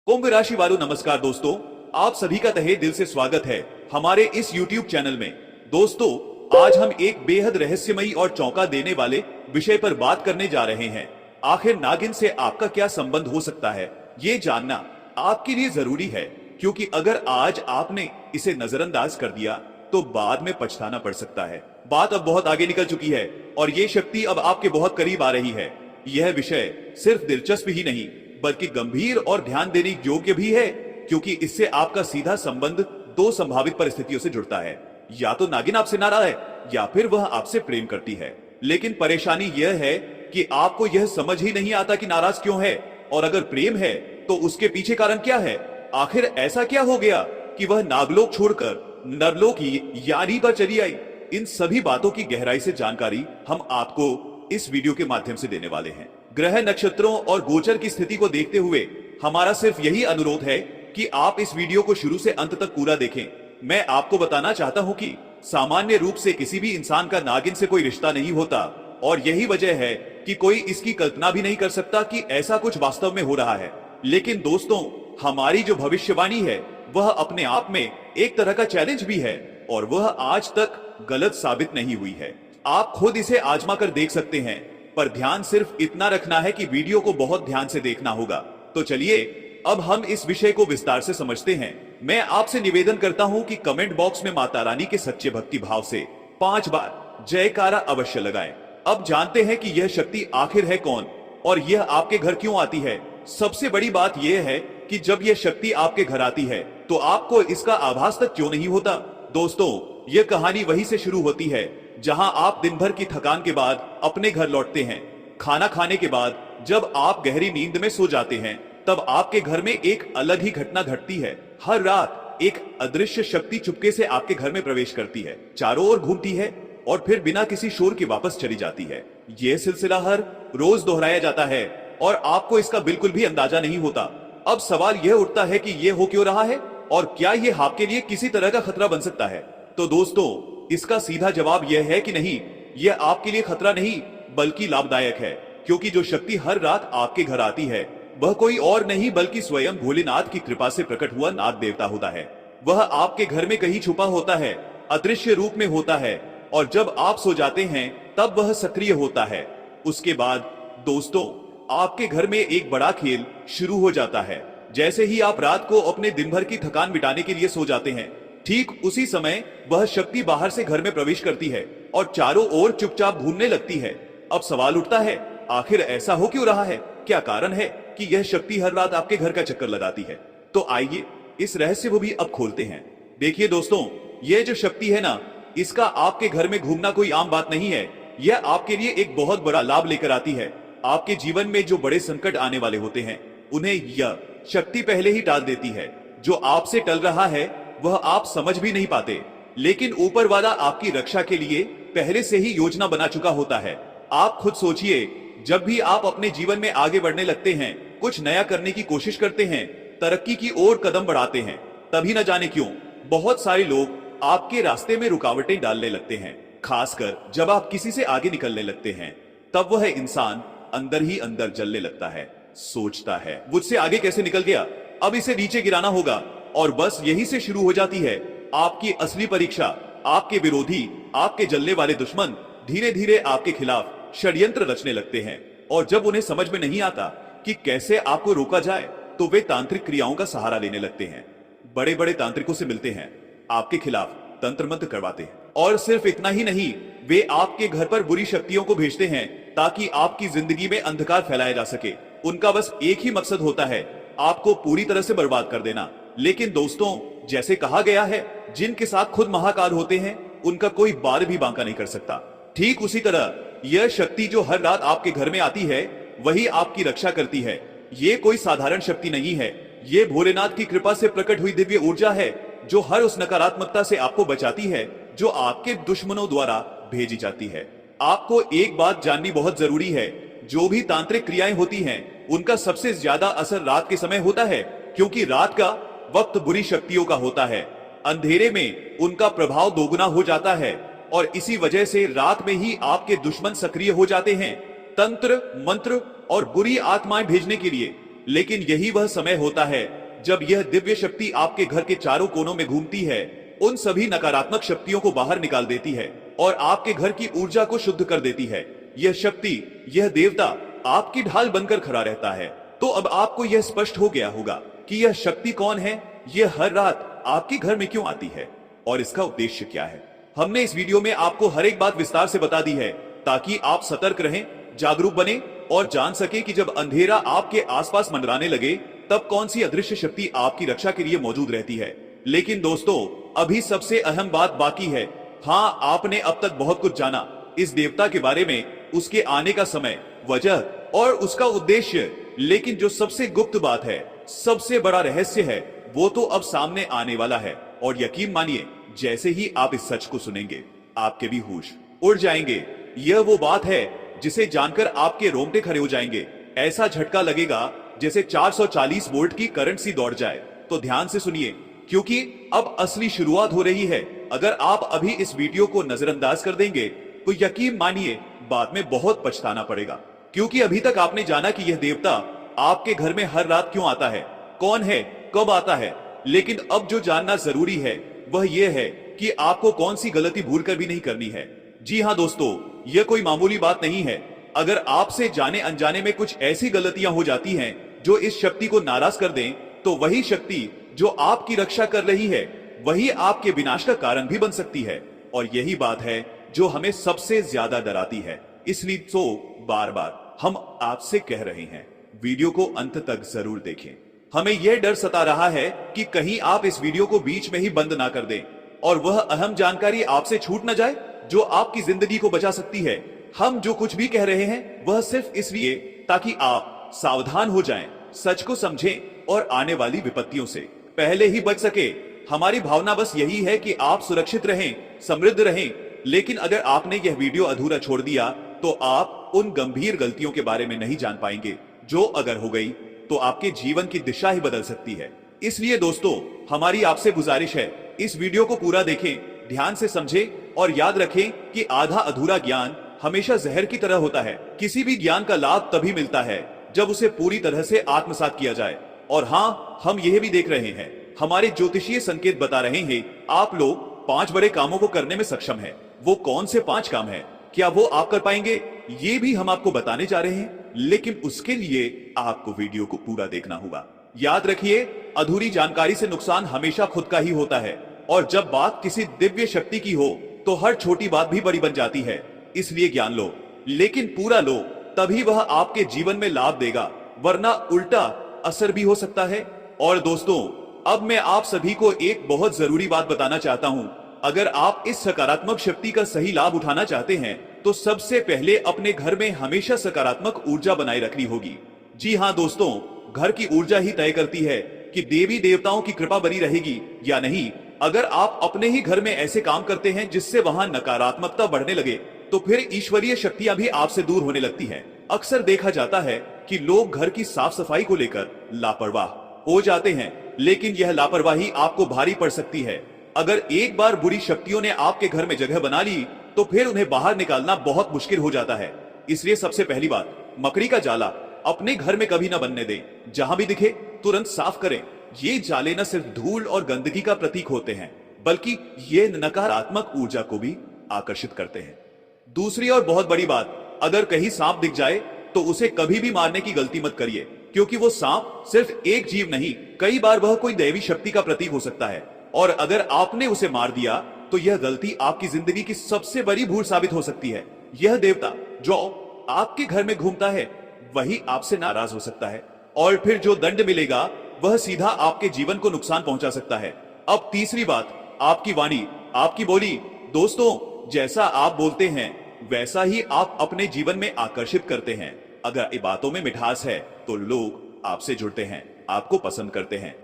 कुंभ राशि वालों नमस्कार दोस्तों, आप सभी का तहे दिल से स्वागत है हमारे इस YouTube चैनल में। दोस्तों, आज हम एक बेहद रहस्यमयी और चौंका देने वाले विषय पर बात करने जा रहे हैं। आखिर नागिन से आपका क्या संबंध हो सकता है, ये जानना आपके लिए जरूरी है, क्योंकि अगर आज आपने इसे नजरअंदाज कर दिया तो बाद में पछताना पड़ सकता है। बात अब बहुत आगे निकल चुकी है और ये शक्ति अब आपके बहुत करीब आ रही है। यह विषय सिर्फ दिलचस्प ही नहीं बल्कि गंभीर और ध्यान देने योग्य भी है, क्योंकि इससे आपका सीधा संबंध दो संभावित परिस्थितियों से जुड़ता है। या तो नागिन आपसे नाराज है या फिर वह आपसे प्रेम करती है। लेकिन परेशानी यह है कि आपको यह समझ ही नहीं आता कि नाराज क्यों है, और अगर प्रेम है तो उसके पीछे कारण क्या है। आखिर ऐसा क्या हो गया कि वह नागलोक छोड़कर नरलोक यानी पर चली आई। इन सभी बातों की गहराई से जानकारी हम आपको इस वीडियो के माध्यम से देने वाले हैं। ग्रह, नक्षत्रों और गोचर की स्थिति को देखते हुए हमारा सिर्फ यही अनुरोध है कि आप इस वीडियो को शुरू से अंत तक पूरा देखें। मैं आपको बताना चाहता हूं कि सामान्य रूप से किसी भी इंसान का नागिन से कोई रिश्ता नहीं होता, और यही वजह है कि कोई इसकी कल्पना भी नहीं कर सकता कि ऐसा कुछ वास्तव में हो रहा है। लेकिन दोस्तों, हमारी जो भविष्यवाणी है वह अपने आप में एक तरह का चैलेंज भी है, और वह आज तक गलत साबित नहीं हुई है। आप खुद इसे आजमा कर देख सकते हैं, पर ध्यान सिर्फ इतना रखना है कि वीडियो को बहुत ध्यान से देखना होगा। तो चलिए अब हम इस विषय को विस्तार से समझते हैं। मैं आपसे निवेदन करता हूं कि कमेंट बॉक्स में माता रानी के सच्चे भक्ति भाव से 5 बार जयकारा अवश्य लगाएं। अब जानते हैं कि यह शक्ति आखिर है कौन और यह आपके घर क्यों आती है। सबसे बड़ी बात यह है कि जब यह शक्ति आपके घर आती है तो आपको इसका आभास तक क्यों नहीं होता। दोस्तों, यह कहानी वहीं से शुरू होती है जहां आप दिन भर की थकान के बाद अपने घर लौटते हैं। खाना खाने के बाद जब आप गहरी नींद में सो जाते हैं, तब आपके घर में एक अलग ही घटना घटती है। हर रात एक अदृश्य शक्ति चुपके से आपके घर में प्रवेश करती है, चारों ओर घूमती है और फिर बिना किसी शोर के वापस चली जाती है। यह सिलसिला हर रोज दोहराया जाता है और आपको इसका बिल्कुल भी अंदाजा नहीं होता। अब सवाल यह उठता है कि यह हो क्यों रहा है और क्या यह आपके लिए किसी तरह का खतरा बन सकता है। तो दोस्तों, इसका सीधा जवाब यह है कि नहीं, यह आपके लिए खतरा नहीं बल्कि लाभदायक है, क्योंकि जो शक्ति हर रात आपके घर आती है वह कोई और नहीं बल्कि स्वयं भोलेनाथ की कृपा से प्रकट हुआ नाग देवता होता है। वह आपके घर में कहीं छुपा होता है, अदृश्य रूप में होता है, और जब आप सो जाते हैं तब वह सक्रिय होता है। उसके बाद दोस्तों, आपके घर में एक बड़ा खेल शुरू हो जाता है। जैसे ही आप रात को अपने दिन भर की थकान मिटाने के लिए सो जाते हैं, ठीक उसी समय वह शक्ति बाहर से घर में प्रवेश करती है और चारों ओर चुपचाप घूमने लगती है। अब सवाल उठता है, आखिर ऐसा हो क्यों रहा है? क्या कारण है कि यह शक्ति हर रात आपके घर का चक्कर लगाती है? तो आइए इस रहस्य को भी अब खोलते हैं। देखिए दोस्तों, यह जो शक्ति है ना, इसका आपके घर में घूमना कोई आम बात नहीं है। यह आपके लिए एक बहुत बड़ा लाभ लेकर आती है। आपके जीवन में जो बड़े संकट आने वाले होते हैं उन्हें यह शक्ति पहले ही टाल देती है। जो आपसे टल रहा है वह आप समझ भी नहीं पाते, लेकिन ऊपर वाला आपकी रक्षा के लिए पहले से ही योजना बना चुका होता है। आप खुद सोचिए, जब भी आप अपने जीवन में आगे बढ़ने लगते हैं, कुछ नया करने की कोशिश करते हैं, तरक्की की ओर कदम बढ़ाते हैं, तभी न जाने क्यों बहुत सारे लोग आपके रास्ते में रुकावटें डालने लगते हैं। खासकर जब आप किसी से आगे निकलने लगते हैं, तब वह इंसान अंदर ही अंदर जलने लगता है, सोचता है मुझसे आगे कैसे निकल गया, अब इसे नीचे गिराना होगा। और बस यही से शुरू हो जाती है आपकी असली परीक्षा। आपके विरोधी, आपके जलने वाले दुश्मन धीरे धीरे आपके खिलाफ षड्यंत्र रचने लगते हैं, और जब उन्हें समझ में नहीं आता कि कैसे आपको रोका जाए तो वे तांत्रिक क्रियाओं का सहारा लेने लगते हैं। बड़े बड़े तांत्रिकों से मिलते हैं, आपके खिलाफ तंत्र मंत्र करवाते हैं, और सिर्फ इतना ही नहीं, वे आपके घर पर बुरी शक्तियों को भेजते हैं ताकि आपकी जिंदगी में अंधकार फैलाया जा सके। उनका बस एक ही मकसद होता है, आपको पूरी तरह से बर्बाद कर देना। लेकिन दोस्तों, जैसे कहा गया है, जिनके साथ खुद महाकाल होते हैं उनका कोई बार भी बांका नहीं कर सकता। ठीक उसी तरह यह शक्ति जो हर रात आपके घर में आती है वही आपकी रक्षा करती है। ये कोई साधारण शक्ति नहीं है, ये भोलेनाथ की कृपा से प्रकट हुई दिव्य ऊर्जा है जो हर उस नकारात्मकता से आपको बचाती है जो आपके दुश्मनों द्वारा भेजी जाती है। आपको एक बात जाननी बहुत जरूरी है, जो भी तांत्रिक क्रियाएं होती हैं उनका सबसे ज्यादा असर रात के समय होता है, क्योंकि रात का वक्त बुरी शक्तियों का होता है। अंधेरे में उनका प्रभाव दोगुना हो जाता है और इसी वजह से रात में ही आपके दुश्मन सक्रिय हो जाते हैं, तंत्र मंत्र और बुरी आत्माएं भेजने के लिए। लेकिन यही वह समय होता है जब यह दिव्य शक्ति आपके घर के चारों कोनों में घूमती है, उन सभी नकारात्मक शक्तियों को बाहर निकाल देती है और आपके घर की ऊर्जा को शुद्ध कर देती है। यह शक्ति, यह देवता आपकी ढाल बनकर खड़ा रहता है। तो अब आपको यह स्पष्ट हो गया होगा कि यह शक्ति कौन है, यह हर रात आपके घर में क्यों आती है और इसका उद्देश्य क्या है। हमने इस वीडियो में आपको हर एक बात विस्तार से बता दी है ताकि आप सतर्क रहें, जागरूक बने और जान सके कि जब अंधेरा आपके आसपास मंडराने लगे तब कौन सी अदृश्य शक्ति आपकी रक्षा के लिए मौजूद रहती है। लेकिन दोस्तों, अभी सबसे अहम बात बाकी है। हाँ, आपने अब तक बहुत कुछ जाना इस देवता के बारे में, उसके आने का समय, वजह और उसका उद्देश्य, लेकिन जो सबसे गुप्त बात है, सबसे बड़ा रहस्य है, वो तो अब सामने आने वाला है। और यकीन मानिए, जैसे ही आप इस सच को सुनेंगे आपके भी होश उड़ जाएंगे। यह वो बात है जिसे जानकर आपके रोंगटे खड़े हो जाएंगे। ऐसा झटका लगेगा जैसे 440 वोल्ट की करंट सी दौड़ जाए। तो ध्यान से सुनिए, क्योंकि अब असली शुरुआत हो रही है। अगर आप अभी इस वीडियो को नजरअंदाज कर देंगे तो यकीन मानिए बाद में बहुत पछताना पड़ेगा। क्योंकि अभी तक आपने जाना कि यह देवता आपके घर में हर रात क्यों आता है, कौन है, कब आता है, लेकिन अब जो जानना जरूरी है वह यह है कि आपको कौन सी गलती भूल कर भी नहीं करनी है। जी हाँ दोस्तों, यह कोई मामूली बात नहीं है। अगर आपसे जाने अनजाने में कुछ ऐसी गलतियां हो जाती हैं जो इस शक्ति को नाराज कर दें, तो वही शक्ति जो आपकी रक्षा कर रही है वही आपके विनाश का कारण भी बन सकती है। और यही बात है जो हमें सबसे ज्यादा डराती है। इसलिए तो बार बार हम आपसे कह रहे हैं, वीडियो को अंत तक जरूर देखें। हमें यह डर सता रहा है कि कहीं आप इस वीडियो को बीच में ही बंद ना कर दें और वह अहम जानकारी आपसे छूट न जाए जो आपकी जिंदगी को बचा सकती है। हम जो कुछ भी कह रहे हैं वह सिर्फ इसलिए ताकि आप सावधान हो जाएं, सच को समझें और आने वाली विपत्तियों से पहले ही बच सके। हमारी भावना बस यही है कि आप सुरक्षित रहें, समृद्ध रहें। लेकिन अगर आपने यह वीडियो अधूरा छोड़ दिया तो आप उन गंभीर गलतियों के बारे में नहीं जान पाएंगे जो अगर हो गई तो आपके जीवन की दिशा ही बदल सकती है। इसलिए दोस्तों, हमारी आपसे गुजारिश है, इस वीडियो को पूरा देखें, ध्यान से समझें और याद रखें कि आधा अधूरा ज्ञान हमेशा जहर की तरह होता है। किसी भी ज्ञान का लाभ तभी मिलता है जब उसे पूरी तरह से आत्मसात किया जाए। और हाँ, हम यह भी देख रहे हैं, हमारे ज्योतिषीय संकेत बता रहे हैं आप लोग 5 बड़े कामों को करने में सक्षम हैं। वो कौन से 5 काम हैं, क्या वो आप कर पाएंगे, ये भी हम आपको बताने जा रहे हैं। लेकिन उसके लिए आपको वीडियो को पूरा देखना होगा। याद रखिए, अधूरी जानकारी से नुकसान हमेशा खुद का ही होता है और जब बात किसी दिव्य शक्ति की हो तो हर छोटी बात भी बड़ी बन जाती है। इसलिए ज्ञान लो, लेकिन पूरा लो, तभी वह आपके जीवन में लाभ देगा, वरना उल्टा असर भी हो सकता है। और दोस्तों, अब मैं आप सभी को एक बहुत जरूरी बात बताना चाहता हूं। अगर आप इस सकारात्मक शक्ति का सही लाभ उठाना चाहते हैं तो सबसे पहले अपने घर में हमेशा सकारात्मक ऊर्जा बनाए रखनी होगी। जी हाँ दोस्तों, घर की ऊर्जा ही तय करती है कि देवी देवताओं की कृपा बनी रहेगी या नहीं। अगर आप अपने ही घर में ऐसे काम करते हैं जिससे वहां नकारात्मकता बढ़ने लगे तो फिर ईश्वरीय शक्तियां भी आपसे दूर होने लगती हैं। अक्सर देखा जाता है कि लोग घर की साफ सफाई को लेकर लापरवाह हो जाते हैं, लेकिन यह लापरवाही आपको भारी पड़ सकती है। अगर एक बार बुरी शक्तियों ने आपके घर में जगह बना ली तो फिर उन्हें बाहर निकालना बहुत मुश्किल हो जाता है। इसलिए सबसे पहली बात, मकड़ी का जाला अपने घर में कभी ना बनने दें। जहां भी दिखे तुरंत साफ करें। ये जाले न सिर्फ धूल और गंदगी का प्रतीक होते हैं, बल्कि ये नकारात्मक ऊर्जा को भी आकर्षित करते हैं। दूसरी और बहुत बड़ी बात, अगर कहीं सांप दिख जाए तो उसे कभी भी मारने की गलती मत करिए, क्योंकि वो सांप सिर्फ एक जीव नहीं, कई बार वह कोई दैवी शक्ति का प्रतीक हो सकता है। और अगर आपने उसे मार दिया तो यह गलती आपकी जिंदगी की सबसे बड़ी भूल साबित हो सकती है। यह देवता जो आपके घर में घूमता है वही आपसे नाराज हो सकता है और फिर जो दंड मिलेगा वह सीधा आपके जीवन को नुकसान पहुंचा सकता है। अब तीसरी बात, आपकी वाणी, आपकी बोली। दोस्तों, जैसा आप बोलते हैं वैसा ही आप अपने जीवन में आकर्षित करते हैं। अगर बातों में मिठास है तो लोग आपसे जुड़ते हैं, आपको पसंद करते हैं।